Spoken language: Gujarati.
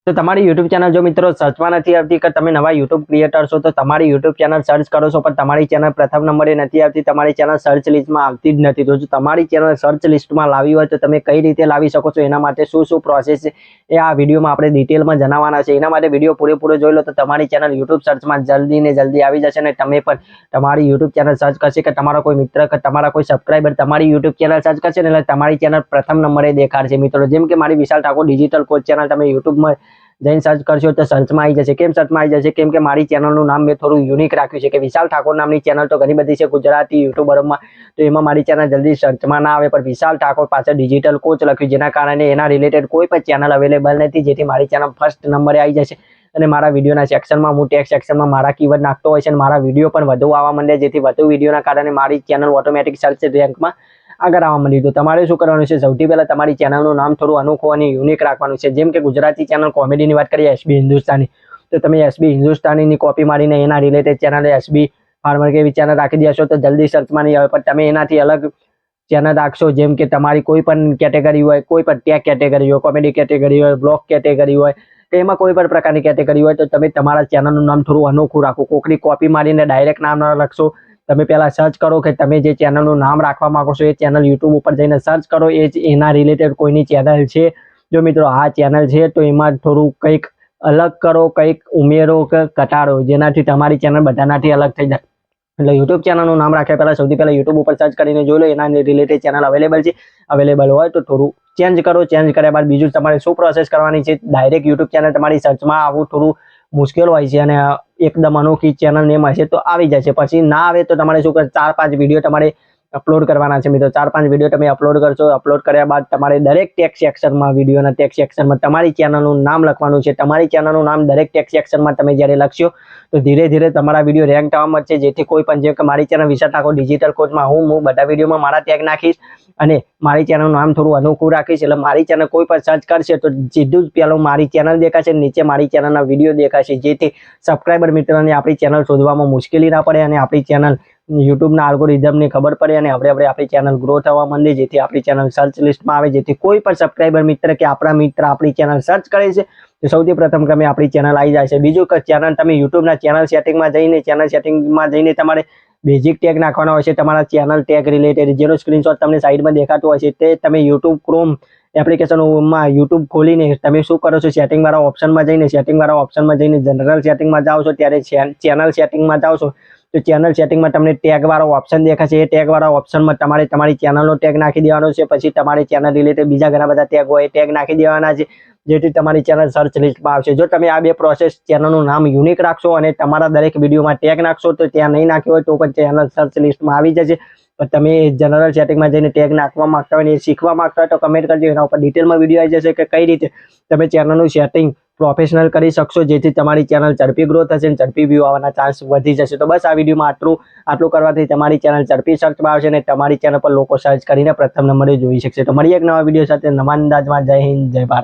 તો તમારી YouTube ચેનલ જો મિત્રો સર્ચમાં નથી આવતી કે તમે નવા YouTube ક્રિએટર છો તો તમારી YouTube ચેનલ સર્ચ કરો છો પણ તમારી ચેનલ પ્રથમ નંબરે નથી આવતી, તમારી ચેનલ સર્ચ લિસ્ટમાં આવતી જ નથી. તો જો તમારી ચેનલ સર્ચ લિસ્ટમાં લાવી હોય તો તમે કઈ રીતે લાવી શકો છો, એના માટે શું પ્રોસેસ છે એ આ વિડીયોમાં આપણે ડિટેલમાં જણાવવાના છે. એના માટે વિડીયો પૂરેપૂરો જોઈ લો તો તમારી ચેનલ YouTube સર્ચમાં જલ્દી ને જલ્દી આવી જશે અને તમે પણ તમારી YouTube ચેનલ સર્ચ કરશે કે તમારો કોઈ મિત્ર કે તમારા કોઈ સબસ્ક્રાઇબર તમારી YouTube ચેનલ સર્ચ કરશે ને એટલે તમારી ચેનલ પ્રથમ નંબરે દેખાડશે મિત્રો. જેમ કે મારી વિશાલ ઠાકોર ડિજિટલ કોચ ચેનલ તમે YouTubeમાં જઈને સર્ચ કરશો તો સર્ચમાં આવી જશે. કેમ સર્ચમાં આવી જશે? કેમ કે મારી ચેનલનું નામ મેં થોડું યુનિક રાખ્યું છે કે વિશાલ ઠાકોર નામની ચેનલ તો ઘણી બધી છે ગુજરાતી યુટ્યુબરોમાં, તો એમાં મારી ચેનલ જલ્દી સર્ચમાં ના આવે, પણ વિશાલ ઠાકોર પાછળ ડિજિટલ કોચ લખ્યું જેના કારણે એના રિલેટેડ કોઈ પણ ચેનલ અવેલેબલ નથી, જેથી મારી ચેનલ ફર્સ્ટ નંબરે આવી જશે. અને મારા વિડીયોના સેક્શનમાં હું ટેક્સ સેક્શનમાં મારા કીવર્ડ નાખતો હોય છે અને મારા વિડીયો પણ વધુ આવવા માંડે, જેથી વધુ વિડીયોના કારણે મારી ચેનલ ઓટોમેટિક સર્ચ રેન્કમાં આગળ આવવા માંડી. તો તમારે શું કરવાનું છે? સૌથી પહેલા તમારી ચેનલનું નામ થોડું અનોખું અને યુનિક રાખવાનું છે. જેમ કે ગુજરાતી ચેનલ કોમેડીની વાત કરીએ SB હિન્દુસ્તાની, તો તમે SB હિન્દુસ્તાનીની કોપી મારીને એના રિલેટેડ ચેનલ SB ફાર્મર કે એવી ચેનલ રાખી દેશો તો જલ્દી સર્ચમાં નહીં આવે. પણ તમે એનાથી અલગ ચેનલ રાખશો, જેમ કે તમારી કોઈ પણ કેટેગરી હોય, કોઈ પણ ટેગ કેટેગરી હોય, કોમેડી કેટેગરી હોય, બ્લોગ કેટેગરી હોય, કે એમાં કોઈ પણ પ્રકારની કેટેગરી હોય તો તમે તમારા ચેનલનું નામ થોડું અનોખું રાખો. કોકની કોપી મારીને ડાયરેક્ટ નામ ન લખશો. તમે પહેલા સર્ચ કરો કે તમે જે ચેનલનું નામ રાખવા માંગો છો એ ચેનલ YouTube ઉપર જઈને સર્ચ કરો, એ જ એના રિલેટેડ કોઈની ચેનલ છે. જો મિત્રો આ ચેનલ છે તો એમાં થોડું કંઈક અલગ કરો, કંઈક ઉમેરો કે ઘટાડો, જેનાથી તમારી ચેનલ બધાનાથી અલગ થઈ જાય. એટલે YouTube ચેનલનું નામ રાખ્યા પહેલા સૌથી પહેલા YouTube ઉપર સર્ચ કરીને જોઈ લો એના રિલેટેડ ચેનલ અવેલેબલ છે. અવેલેબલ હોય તો થોડું ચેન્જ કરો. ચેન્જ કર્યા બાદ બીજું તમારે શું પ્રોસેસ કરવાની છે? ડાયરેક્ટ YouTube ચેનલ તમારી સર્ચમાં આવવું થોડું મુશ્કેલ હોય છે અને એકદમ અનોખી ચેનલ નેમ હશે તો આવી જશે. પછી ના આવે તો તમારે શું કરે? 4-5 વિડીયો તમારે અપલોડ કરવાના છે મિત્રો. 4-5 વિડીયો તમે અપલોડ કરશો. અપલોડ કર્યા બાદ તમારે દરેક ટેક્સ સેક્શનમાં, વિડીયોના ટેક્સ સેક્શનમાં તમારી ચેનલનું નામ લખવાનું છે. તમારી ચેનલનું નામ દરેક ટેક્સ સેક્શનમાં તમે જ્યારે લખશો તો ધીરે ધીરે તમારા વિડીયો રેન્ક થવા મળશે, જેથી કોઈ પણ જેમ કે મારી ચેનલ વિશાલ ઠાકોર ડિજિટલ કોચમાં હું બધા વિડીયોમાં મારા ટેગ નાખીશ અને મારી ચેનલનું નામ થોડું અનોખું રાખીશ. એટલે મારી ચેનલ કોઈ પણ સર્ચ કરશે તો સીધું જ પહેલું મારી ચેનલ દેખાશે, નીચે મારી ચેનલના વિડીયો દેખાશે, જેથી સબસ્ક્રાઇબર મિત્રોને આપણી ચેનલ શોધવામાં મુશ્કેલી ના પડે અને આપણી ચેનલ યુટ્યુબના આલ્ગોરિધમને ખબર પડે અને આપણે આપણી ચેનલ ગ્રો થવા માંડે, જેથી આપણી ચેનલ સર્ચ લિસ્ટમાં આવે. જેથી કોઈ પણ સબસ્ક્રાઇબર મિત્ર કે આપણા મિત્ર આપણી ચેનલ સર્ચ કરે છે તો સૌથી પ્રથમ તમે આપણી ચેનલ આવી જાય છે. બીજું કે ચેનલ તમે યુટ્યુબના ચેનલ સેટિંગમાં જઈને તમારે બેઝિક ટેગ નાખવાના હોય છે. તમારા ચેનલ ટેગ રિલેટેડ જેનો સ્ક્રીનશોટ તમને સાઈડમાં દેખાતો હોય છે તે તમે YouTube ક્રોમ એપ્લિકેશનમાં YouTube ખોલીને તમે શું કરો છો? સેટિંગવાળા ઓપ્શનમાં જઈને જનરલ સેટિંગમાં જાઓ છો. ત્યારે ચેનલ સેટિંગમાં જાઓ છો તો ચેનલ સેટિંગમાં તમને ટેગવાળો ઓપ્શન દેખાશે. એ ટેગવાળા ઓપ્શનમાં તમારે તમારી ચેનલનો ટેગ નાખી દેવાનો છે. પછી તમારી ચેનલ રિલેટેડ બીજા ઘણા બધા ટેગ હોય એ ટેગ નાખી દેવાના છે, જેથી તમારી ચેનલ સર્ચ લિસ્ટમાં આવશે. જો તમે આ બે પ્રોસેસ ચેનલનું નામ યુનિક રાખશો અને તમારા દરેક વિડીયોમાં ટેગ નાખશો તો ત્યાં નહીં નાખ્યો હોય તો પણ ચેનલ સર્ચ લિસ્ટમાં આવી જશે. પણ તમે જનરલ સેટિંગમાં જઈને ટેગ નાખવા માંગતા હોય ને એ શીખવા માંગતા હોય તો કમેન્ટ કરજો. એના ઉપર ડિટેલમાં વિડીયો આવી જશે કે કઈ રીતે તમે ચેનલનું સેટિંગ પ્રોફેશનલ કરી શકશો, જેથી તમારી ચેનલ ઝડપી ગ્રો થશે અને ઝડપી વ્યૂ આવવાના ચાન્સ વધી જશે. તો બસ આ વિડીયોમાં આટલું કરવાથી તમારી ચેનલ ઝડપી સર્ચમાં આવશે અને તમારી ચેનલ પર લોકો સર્ચ કરીને પ્રથમ નંબરે જોઈ શકશે. તો મળીએ એક નવા વિડીયો સાથે, નવા અંદાજમાં. જય હિન્દ, જય ભારત.